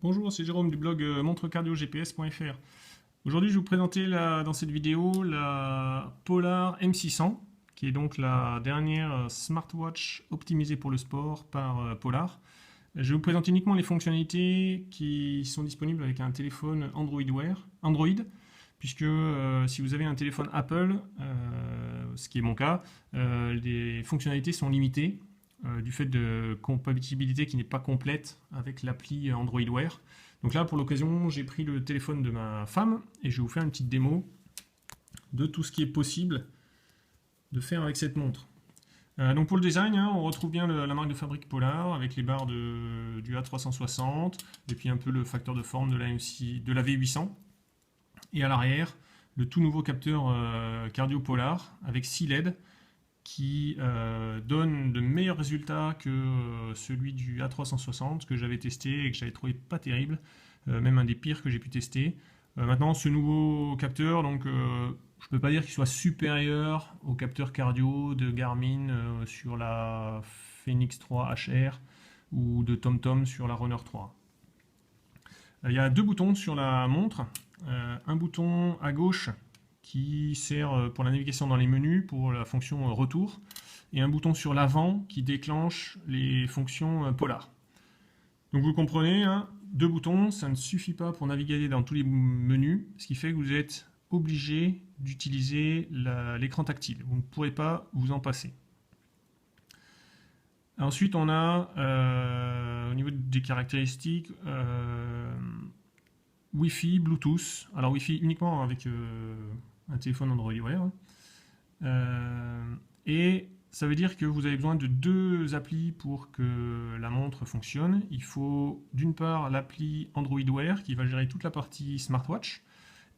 Bonjour, c'est Jérôme du blog montrecardiogps.fr. Aujourd'hui, je vais vous présenter dans cette vidéo la Polar M600, qui est donc la dernière smartwatch optimisée pour le sport par Polar. Je vais vous présenter uniquement les fonctionnalités qui sont disponibles avec un téléphone Android, puisque si vous avez un téléphone Apple, ce qui est mon cas, les fonctionnalités sont limitées du fait de compatibilité qui n'est pas complète avec l'appli Android Wear. Donc là, pour l'occasion, j'ai pris le téléphone de ma femme et je vais vous faire une petite démo de tout ce qui est possible de faire avec cette montre. Donc pour le design, on retrouve bien la marque de fabrique Polar avec les barres du A360 et puis un peu le facteur de forme de la V800. Et à l'arrière, le tout nouveau capteur cardio Polar avec 6 LED qui donne de meilleurs résultats que celui du A360 que j'avais testé et que j'avais trouvé pas terrible, même un des pires que j'ai pu tester. Maintenant, ce nouveau capteur, donc je peux pas dire qu'il soit supérieur au capteur cardio de Garmin sur la Fenix 3 HR ou de TomTom sur la Runner 3. Il y a deux boutons sur la montre, un bouton à gauche qui sert pour la navigation dans les menus pour la fonction retour, et un bouton sur l'avant qui déclenche les fonctions Polar. Donc vous comprenez, deux boutons, ça ne suffit pas pour naviguer dans tous les menus, ce qui fait que vous êtes obligé d'utiliser l'écran tactile. Vous ne pourrez pas vous en passer. Ensuite, on a au niveau des caractéristiques Wi-Fi, Bluetooth. Alors Wi-Fi uniquement avec un téléphone Android Wear. Et ça veut dire que vous avez besoin de deux applis pour que la montre fonctionne. Il faut d'une part l'appli Android Wear qui va gérer toute la partie smartwatch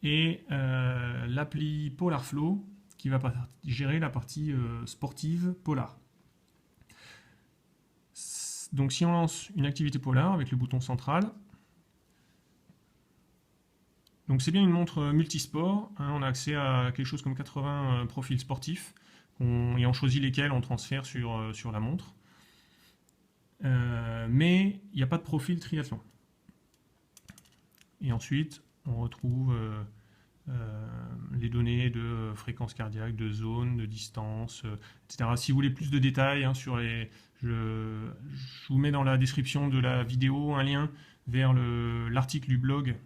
et l'appli Polar Flow qui va gérer la partie sportive Polar. Donc si on lance une activité Polar avec le bouton central, donc c'est bien une montre multisport, on a accès à quelque chose comme 80 profils sportifs, et on choisit lesquels on transfère sur la montre. Mais il n'y a pas de profil triathlon. Et ensuite, on retrouve les données de fréquence cardiaque, de zone, de distance, etc. Si vous voulez plus de détails sur je vous mets dans la description de la vidéo un lien vers l'article du blog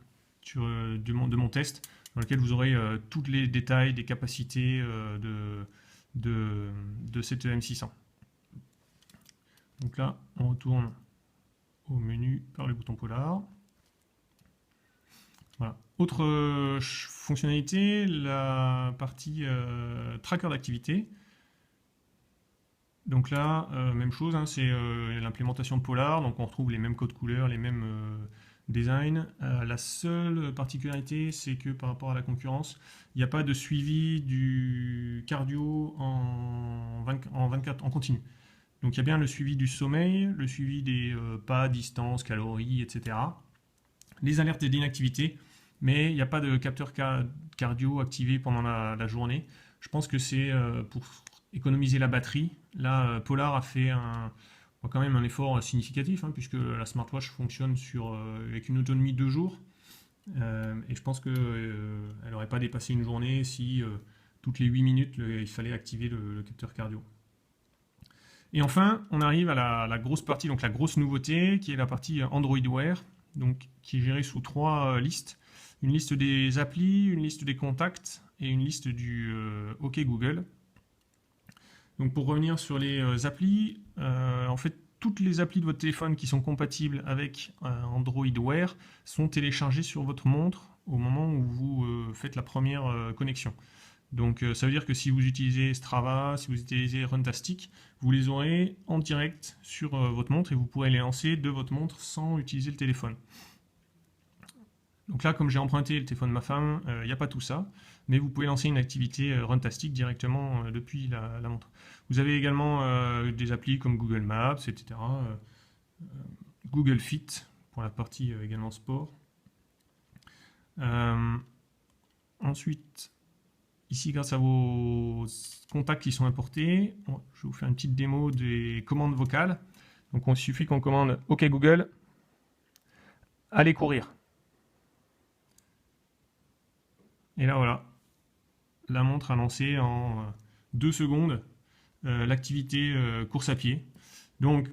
de mon test, dans lequel vous aurez tous les détails des capacités de cette M600. Donc là, on retourne au menu par le bouton Polar. Voilà. Autre fonctionnalité, la partie tracker d'activité. Donc là, même chose, c'est l'implémentation de Polar, donc on retrouve les mêmes codes couleurs, les mêmes design. La seule particularité, c'est que par rapport à la concurrence, il n'y a pas de suivi du cardio en continu. Donc il y a bien le suivi du sommeil, le suivi des pas, distance, calories, etc. Les alertes d'inactivité, mais il n'y a pas de capteur cardio activé pendant la journée. Je pense que c'est pour économiser la batterie. Là, Polar a fait quand même un effort significatif, puisque la smartwatch fonctionne avec une autonomie de 2 jours. Et je pense qu'elle n'aurait pas dépassé une journée si toutes les 8 minutes, il fallait activer le capteur cardio. Et enfin, on arrive à la grosse partie, donc la grosse nouveauté, qui est la partie Android Wear, donc, qui est gérée sous 3 listes. Une liste des applis, une liste des contacts et une liste du OK Google. Donc pour revenir sur les applis, en fait, toutes les applis de votre téléphone qui sont compatibles avec Android Wear sont téléchargées sur votre montre au moment où vous faites la première connexion. Donc ça veut dire que si vous utilisez Strava, si vous utilisez Runtastic, vous les aurez en direct sur votre montre et vous pourrez les lancer de votre montre sans utiliser le téléphone. Donc là, comme j'ai emprunté le téléphone de ma femme, il n'y a pas tout ça, mais vous pouvez lancer une activité Runtastic directement depuis la montre. Vous avez également des applis comme Google Maps, etc. Google Fit pour la partie également sport. Ensuite, ici, grâce à vos contacts qui sont importés, je vais vous faire une petite démo des commandes vocales. Donc il suffit qu'on commande OK Google. allez courir. Et là voilà, la montre a lancé en 2 secondes l'activité course à pied. Donc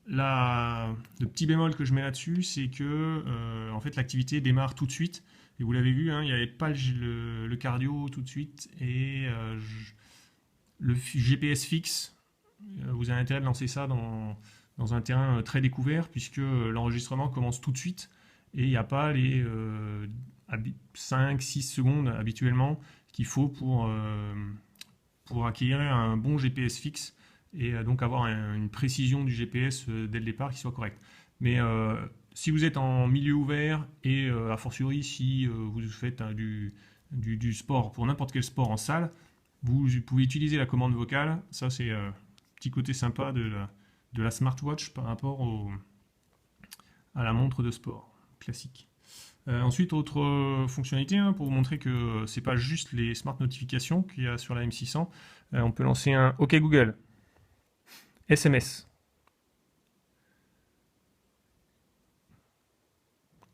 le petit bémol que je mets là-dessus, c'est que en fait l'activité démarre tout de suite. Et vous l'avez vu, hein, il n'y avait pas le cardio tout de suite et le GPS fixe. Vous avez intérêt de lancer ça dans un terrain très découvert puisque l'enregistrement commence tout de suite et il n'y a pas les 5-6 secondes habituellement qu'il faut pour acquérir un bon GPS fixe et donc avoir une précision du GPS dès le départ qui soit correcte. Mais si vous êtes en milieu ouvert et a fortiori si vous faites du sport pour n'importe quel sport en salle, vous pouvez utiliser la commande vocale. Ça c'est petit côté sympa de la smartwatch par rapport à la montre de sport classique. Ensuite, autre fonctionnalité, hein, pour vous montrer que c'est pas juste les smart notifications qu'il y a sur la M600, on peut lancer un OK Google, SMS.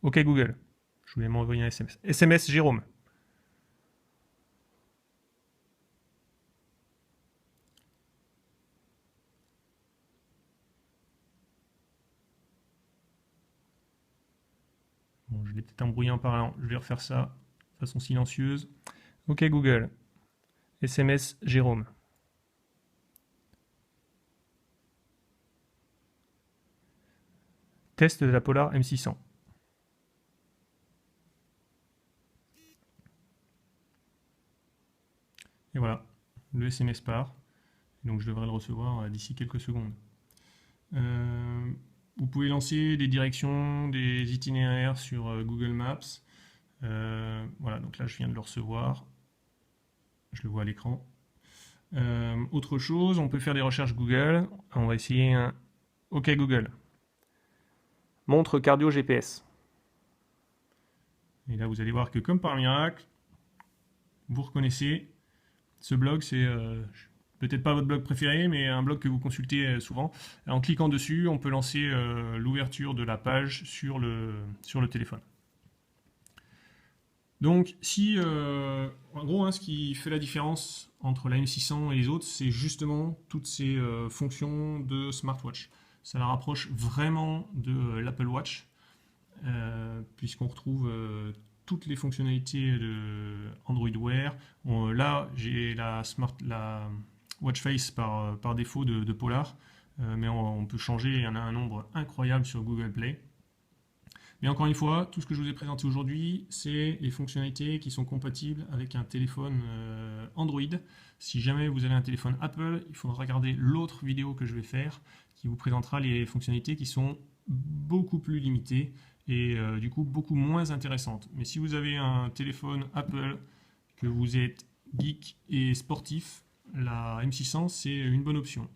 OK Google, je voulais m'envoyer un SMS. SMS Jérôme. Bon, je l'ai peut-être embrouillé en parlant, je vais refaire ça de façon silencieuse. OK Google, SMS Jérôme. Test de la Polar M600. Et voilà, le SMS part. Donc je devrais le recevoir d'ici quelques secondes. Vous pouvez lancer des directions, des itinéraires sur Google Maps. Voilà, donc là je viens de le recevoir. Je le vois à l'écran. Autre chose, on peut faire des recherches Google. On va essayer un OK Google. Montre cardio GPS. Et là vous allez voir que comme par miracle, vous reconnaissez. Ce blog, c'est peut-être pas votre blog préféré, mais un blog que vous consultez souvent. En cliquant dessus, on peut lancer l'ouverture de la page sur le téléphone. Donc, en gros, hein, ce qui fait la différence entre la M600 et les autres, c'est justement toutes ces fonctions de smartwatch. Ça la rapproche vraiment de l'Apple Watch, puisqu'on retrouve toutes les fonctionnalités de Android Wear. Là, j'ai la Watch Face par défaut de Polar, mais on peut changer, il y en a un nombre incroyable sur Google Play. Mais encore une fois, tout ce que je vous ai présenté aujourd'hui, c'est les fonctionnalités qui sont compatibles avec un téléphone Android. Si jamais vous avez un téléphone Apple, il faudra regarder l'autre vidéo que je vais faire qui vous présentera les fonctionnalités qui sont beaucoup plus limitées et du coup beaucoup moins intéressantes. Mais si vous avez un téléphone Apple, que vous êtes geek et sportif, la M600 c'est une bonne option.